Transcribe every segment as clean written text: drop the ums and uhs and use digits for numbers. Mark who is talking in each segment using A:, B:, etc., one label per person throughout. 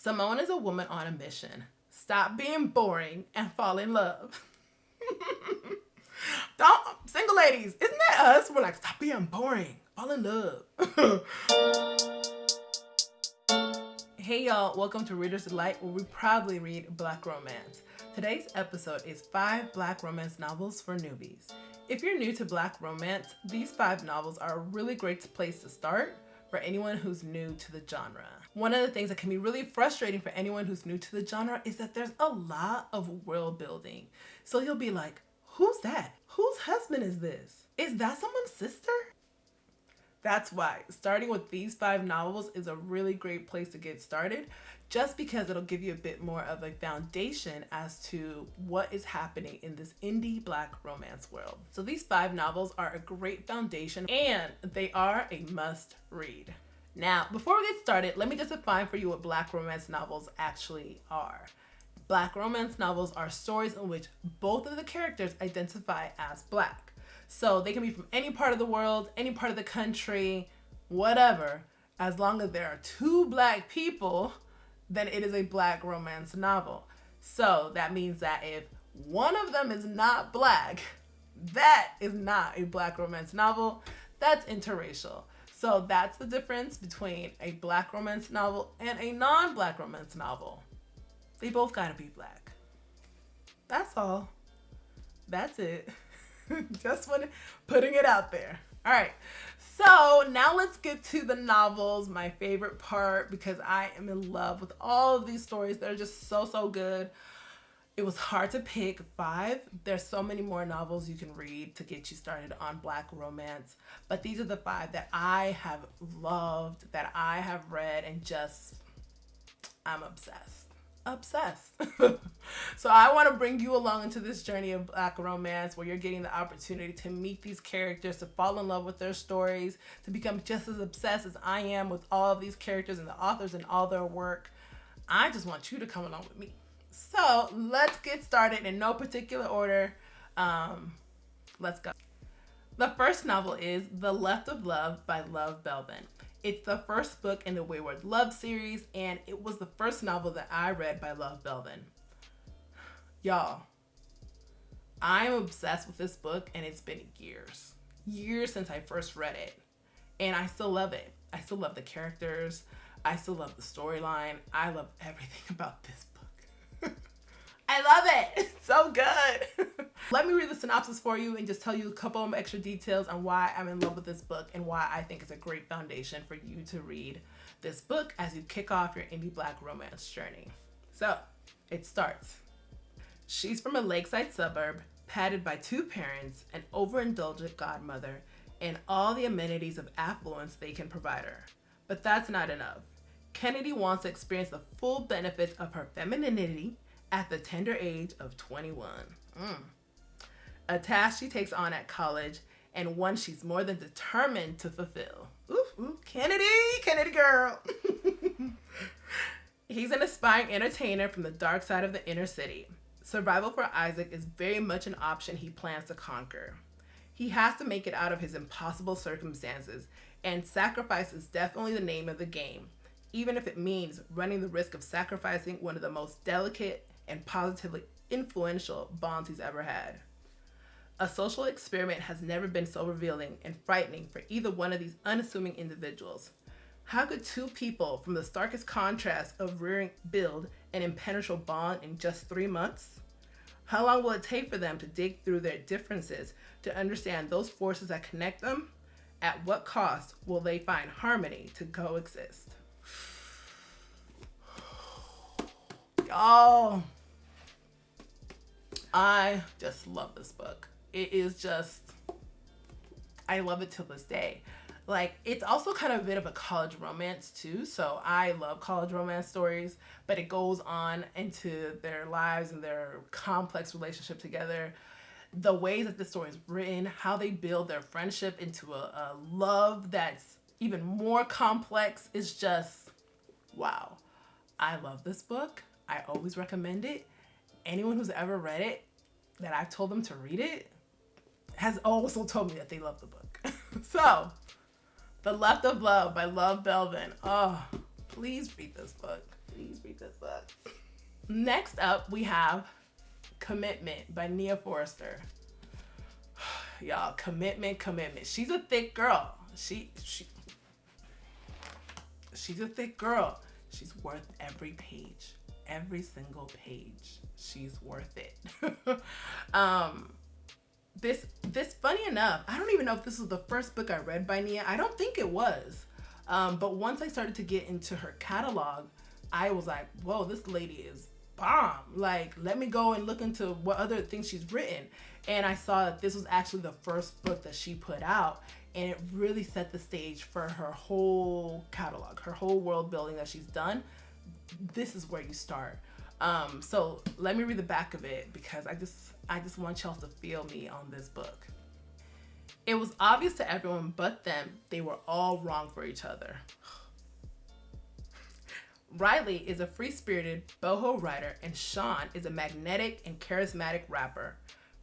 A: Simone is a woman on a mission. Stop being boring and fall in love. Don't, single ladies, isn't that us? We're like, stop being boring, fall in love. Hey y'all, welcome to Reader's Delight, where we proudly read Black romance. Today's episode is 5 Black romance novels for newbies. If you're new to Black romance, these 5 novels are a really great place to start for anyone who's new to the genre. One of the things that can be really frustrating for anyone who's new to the genre is that there's a lot of world building. So you'll be like, who's that? Whose husband is this? Is that someone's sister? That's why starting with these 5 novels is a really great place to get started, just because it'll give you a bit more of a foundation as to what is happening in this indie Black romance world. So these 5 novels are a great foundation and they are a must read. Now, before we get started, let me just define for you what Black romance novels actually are. Black romance novels are stories in which both of the characters identify as Black. So they can be from any part of the world, any part of the country, whatever. As long as there are 2 Black people, then it is a Black romance novel. So that means that if one of them is not Black, that is not a Black romance novel. That's interracial. So that's the difference between a Black romance novel and a non-Black romance novel. They both gotta be Black. That's all. That's it. Just putting it out there. All right. So now let's get to the novels, my favorite part, because I am in love with all of these stories. They're just so good. It was hard to pick 5. There's so many more novels you can read to get you started on Black romance. But these are the 5 that I have loved, that I have read, and just, I'm obsessed. So I want to bring you along into this journey of Black romance where you're getting the opportunity to meet these characters, to fall in love with their stories, to become just as obsessed as I am with all of these characters and the authors and all their work. I just want you to come along with me. So let's get started in no particular order. Let's go. The first novel is The Left of Love by Love Belvin. It's the first book in the Wayward Love series, and it was the first novel that I read by Love Belvin. Y'all, I'm obsessed with this book, and it's been years since I first read it, and I still love it. I still love the characters. I still love the storyline. I love everything about this book. I love it. It's so good. Let me read the synopsis for you and just tell you a couple of extra details on why I'm in love with this book and why I think it's a great foundation for you to read this book as you kick off your indie Black romance journey. So, it starts. She's from a lakeside suburb, padded by 2 parents, an overindulgent godmother, and all the amenities of affluence they can provide her. But that's not enough. Kennedy wants to experience the full benefits of her femininity at the tender age of 21. A task she takes on at college, and one she's more than determined to fulfill. Ooh, Kennedy girl. He's an aspiring entertainer from the dark side of the inner city. Survival for Isaac is very much an option he plans to conquer. He has to make it out of his impossible circumstances, and sacrifice is definitely the name of the game, even if it means running the risk of sacrificing one of the most delicate and positively influential bonds he's ever had. A social experiment has never been so revealing and frightening for either one of these unassuming individuals. How could 2 people from the starkest contrast of rearing build an impenetrable bond in just 3 months? How long will it take for them to dig through their differences to understand those forces that connect them? At what cost will they find harmony to coexist? Y'all, I just love this book. It is just, I love it till this day. Like, it's also kind of a bit of a college romance too. So I love college romance stories, but it goes on into their lives and their complex relationship together. The ways that the story is written, how they build their friendship into a love that's even more complex is just, wow. I love this book. I always recommend it. Anyone who's ever read it, that I've told them to read it, has also told me that they love the book. So, The Left of Love by Love Belvin. Oh, please read this book. please read this book. Next up, we have Commitment by Nia Forrester. Y'all, commitment. She's a thick girl. She's a thick girl. She's worth every page. Every single page. She's worth it. This funny enough, I don't even know if this was the first book I read by Nia. I don't think it was. But once I started to get into her catalog, I was like, whoa, this lady is bomb. Like, let me go and look into what other things she's written. And I saw that this was actually the first book that she put out. And it really set the stage for her whole catalog, her whole world building that she's done. This is where you start. So let me read the back of it because I just want y'all to feel me on this book. It was obvious to everyone but them they were all wrong for each other. Riley is a free-spirited boho writer and Sean is a magnetic and charismatic rapper,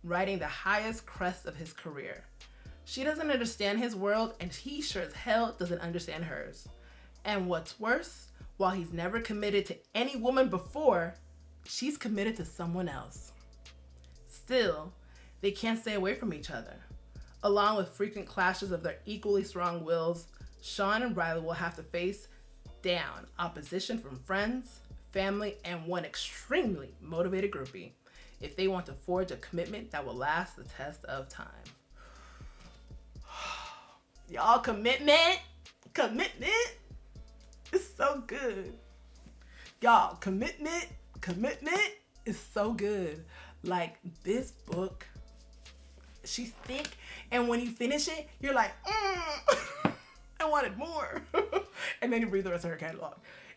A: riding the highest crest of his career. She doesn't understand his world and he sure as hell doesn't understand hers. And what's worse, while he's never committed to any woman before, she's committed to someone else. Still, they can't stay away from each other. Along with frequent clashes of their equally strong wills, Sean and Riley will have to face down opposition from friends, family, and one extremely motivated groupie if they want to forge a commitment that will last the test of time. Y'all, commitment is so good. Y'all, commitment is so good. Like, this book, she's thick, and when you finish it, you're like, I wanted more. And then you read the rest of her catalog.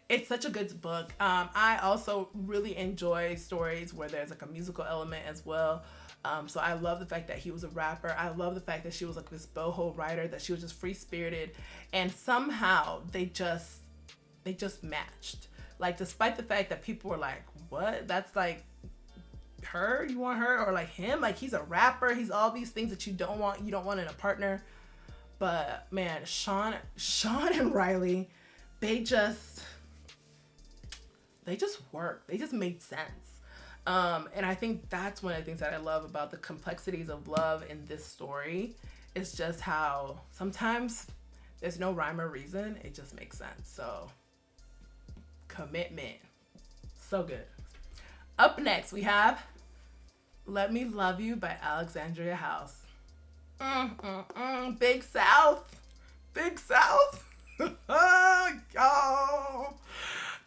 A: It's such a good book. I also really enjoy stories where there's like a musical element as well. So I love the fact that he was a rapper. I love the fact that she was like this boho writer, that she was just free-spirited, and somehow they just matched. Like, despite the fact that people were like, what? That's like her? You want her? Or like him? Like, he's a rapper. He's all these things that you don't want in a partner. But man, Sean and Riley, they just worked. They just made sense. And I think that's one of the things that I love about the complexities of love in this story. Is just how sometimes there's no rhyme or reason. It just makes sense. So, commitment. So good. Up next, we have Let Me Love You by Alexandria House. Big South. Y'all.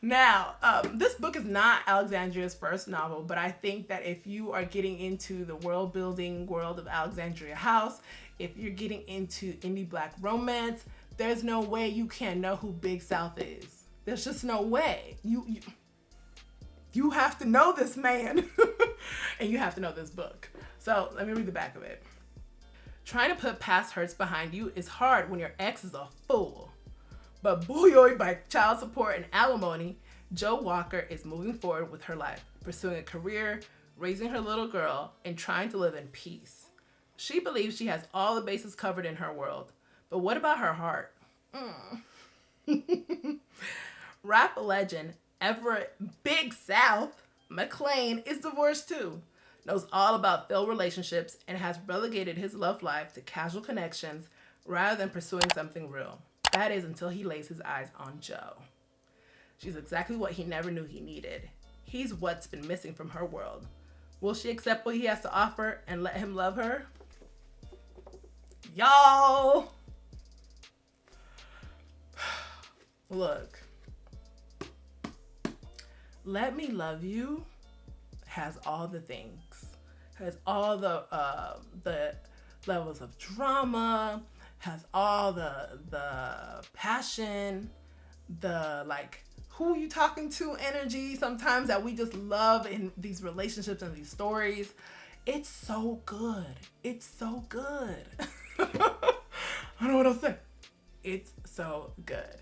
A: Now, this book is not Alexandria's first novel, but I think that if you are getting into the world-building world of Alexandria House, if you're getting into indie Black romance, there's no way you can't know who Big South is. There's just no way. You have to know this man, and you have to know this book. So let me read the back of it. Trying to put past hurts behind you is hard when your ex is a fool. But buoyed by child support and alimony, Jo Walker is moving forward with her life, pursuing a career, raising her little girl, and trying to live in peace. She believes she has all the bases covered in her world. But what about her heart? Rap legend Everett Big South McLean is divorced too. Knows all about failed relationships and has relegated his love life to casual connections rather than pursuing something real. That is until he lays his eyes on Jo. She's exactly what he never knew he needed. He's what's been missing from her world. Will she accept what he has to offer and let him love her? Y'all! Look. Let Me Love You has all the things. Has all the levels of drama, has all the passion, the like who you talking to energy sometimes that we just love in these relationships and these stories. It's so good. It's so good. I don't know what else to say. It's so good.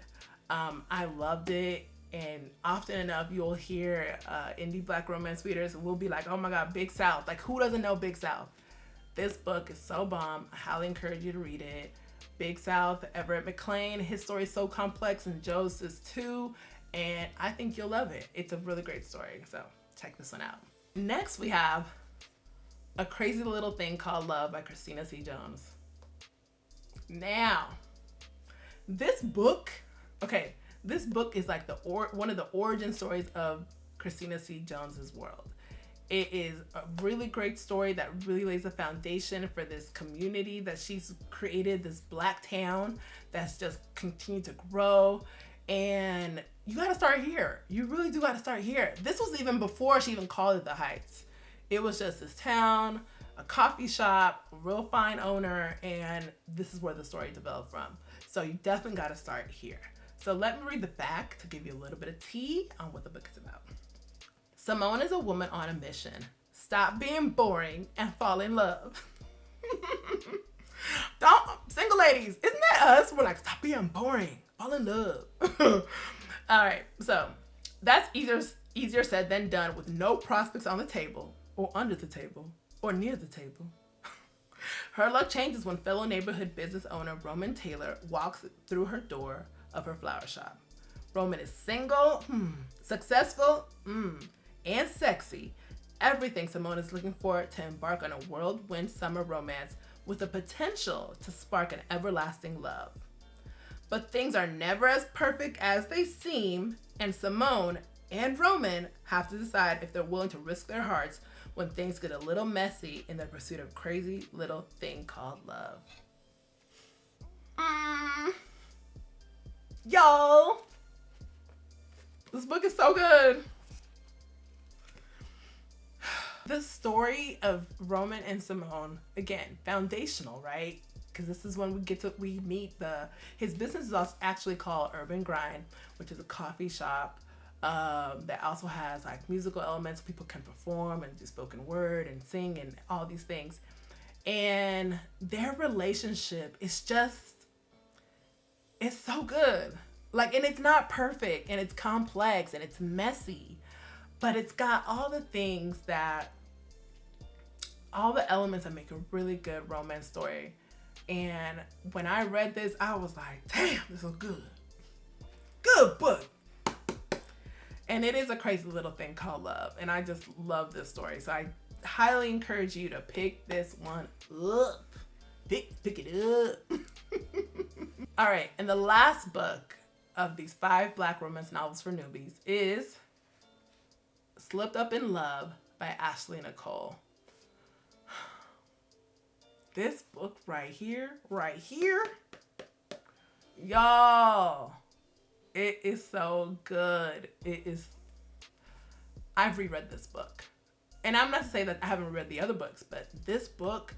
A: I loved it. And often enough, you'll hear indie Black romance readers will be like, oh my God, Big South. Like, who doesn't know Big South? This book is so bomb. I highly encourage you to read it. Big South, Everett McLean, his story is so complex and Jo's is too. And I think you'll love it. It's a really great story. So check this one out. Next, we have A Crazy Little Thing Called Love by Christina C. Jones. Now, this book is like one of the origin stories of Christina C. Jones's world. It is a really great story that really lays a foundation for this community that she's created, this Black town that's just continued to grow. And you got to start here. You really do got to start here. This was even before she even called it the Heights. It was just this town, a coffee shop, a real fine owner, and this is where the story developed from. So you definitely got to start here. So let me read the back to give you a little bit of tea on what the book is about. Simone is a woman on a mission. Stop being boring and fall in love. Single ladies, isn't that us? We're like, stop being boring, fall in love. All right, so that's easier said than done with no prospects on the table or under the table or near the table. Her luck changes when fellow neighborhood business owner Roman Taylor walks through her door of her flower shop. Roman is single, successful, and sexy. Everything Simone is looking for to embark on a whirlwind summer romance with the potential to spark an everlasting love. But things are never as perfect as they seem, and Simone and Roman have to decide if they're willing to risk their hearts when things get a little messy in their pursuit of a crazy little thing called love. Y'all, this book is so good. The story of Roman and Simone, again, foundational, right? Because this is when we meet his business is also actually called Urban Grind, which is a coffee shop that also has like musical elements. People can perform and do spoken word and sing and all these things. And their relationship is it's so good. Like, and it's not perfect, and it's complex, and it's messy, but it's got all the elements that make a really good romance story. And when I read this, I was like, damn, this is good. Good book. And it is a crazy little thing called love. And I just love this story. So I highly encourage you to pick this one up. Pick it up. All right. And the last book of these 5 Black romance novels for newbies is Slipped Up in Love by Ashley Nicole. This book right here, y'all, it is so good. I've reread this book. And I'm not to say that I haven't read the other books, but this book,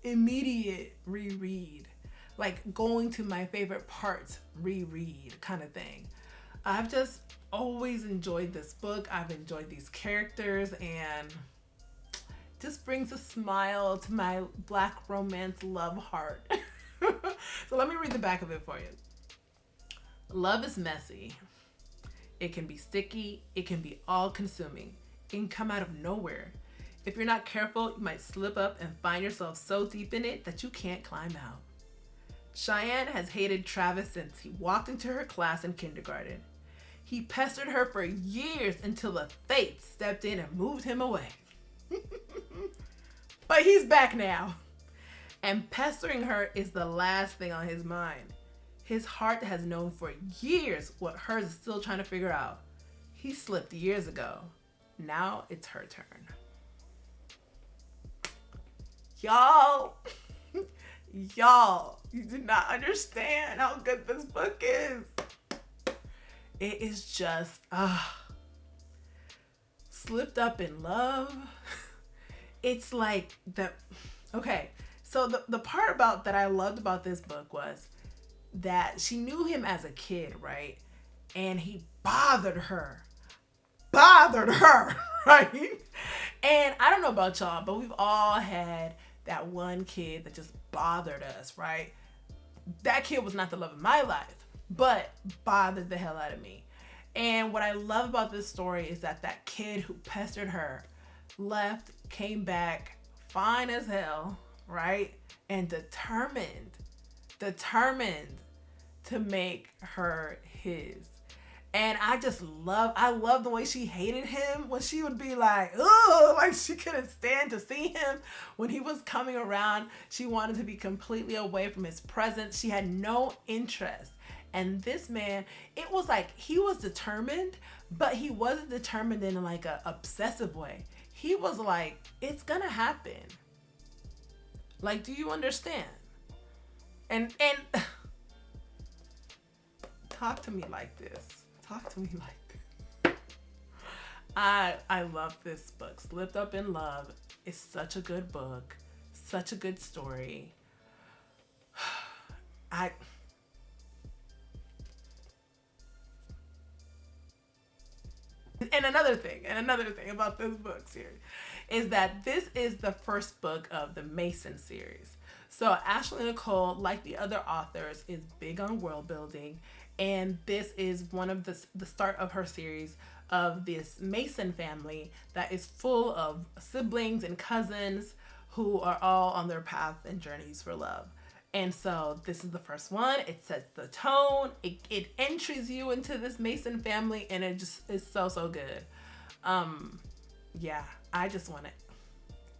A: immediate reread. Like going to my favorite parts, reread kind of thing. I've just always enjoyed this book. I've enjoyed these characters, and just brings a smile to my Black romance love heart. So let me read the back of it for you. Love is messy. It can be sticky. It can be all-consuming. It can come out of nowhere. If you're not careful, you might slip up and find yourself so deep in it that you can't climb out. Cheyenne has hated Travis since he walked into her class in kindergarten. He pestered her for years until the fates stepped in and moved him away. But he's back now. And pestering her is the last thing on his mind. His heart has known for years what hers is still trying to figure out. He slipped years ago. Now it's her turn. Y'all, you do not understand how good this book is. It is just, Slipped Up in Love. It's like okay. So the part that I loved about this book was that she knew him as a kid, right? And he bothered her, right? And I don't know about y'all, but we've all had that one kid that just bothered us, right? That kid was not the love of my life, but bothered the hell out of me. And what I love about this story is that kid who pestered her left, came back, fine as hell, right? And determined to make her his. And I love the way she hated him when she would be like, oh, like she couldn't stand to see him. When he was coming around, she wanted to be completely away from his presence. She had no interest. And this man, it was like he was determined, but he wasn't determined in like a obsessive way. He was like, it's gonna happen. Like, do you understand? And talk to me like this. Talk to me like this. I love this book. Slipped Up in Love is such a good book. Such a good story. And another thing about this book series is that this is the first book of the Mason series. So Ashley Nicole, like the other authors, is big on world building, and this is one of the start of her series of this Mason family that is full of siblings and cousins who are all on their paths and journeys for love. And so this is the first one. It sets the tone. It enters you into this Mason family, and it just is so good. Yeah, I just want to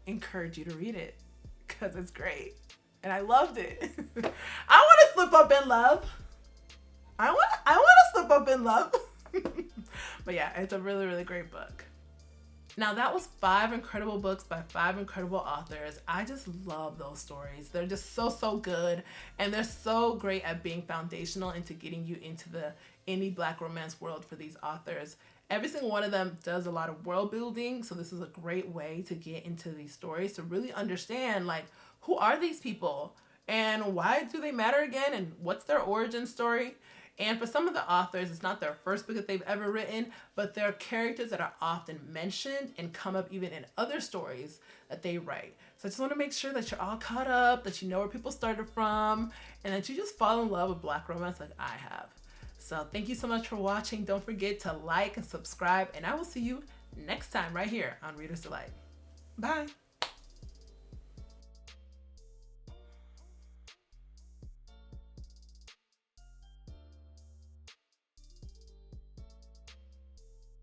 A: encourage you to read it because it's great, and I loved it. I want to slip up in love. I want to slip up in love. But yeah, it's a really great book. Now that was 5 incredible books by 5 incredible authors. I just love those stories. They're just so good, and they're so great at being foundational into getting you into the indie Black romance world for these authors. Every single one of them does a lot of world building, so this is a great way to get into these stories, to really understand, like, who are these people and why do they matter again, and what's their origin story. And for some of the authors, it's not their first book that they've ever written, but they're characters that are often mentioned and come up even in other stories that they write. So I just want to make sure that you're all caught up, that you know where people started from, and that you just fall in love with Black romance like I have. So thank you so much for watching. Don't forget to like and subscribe, and I will see you next time right here on Reader's Delight. Bye.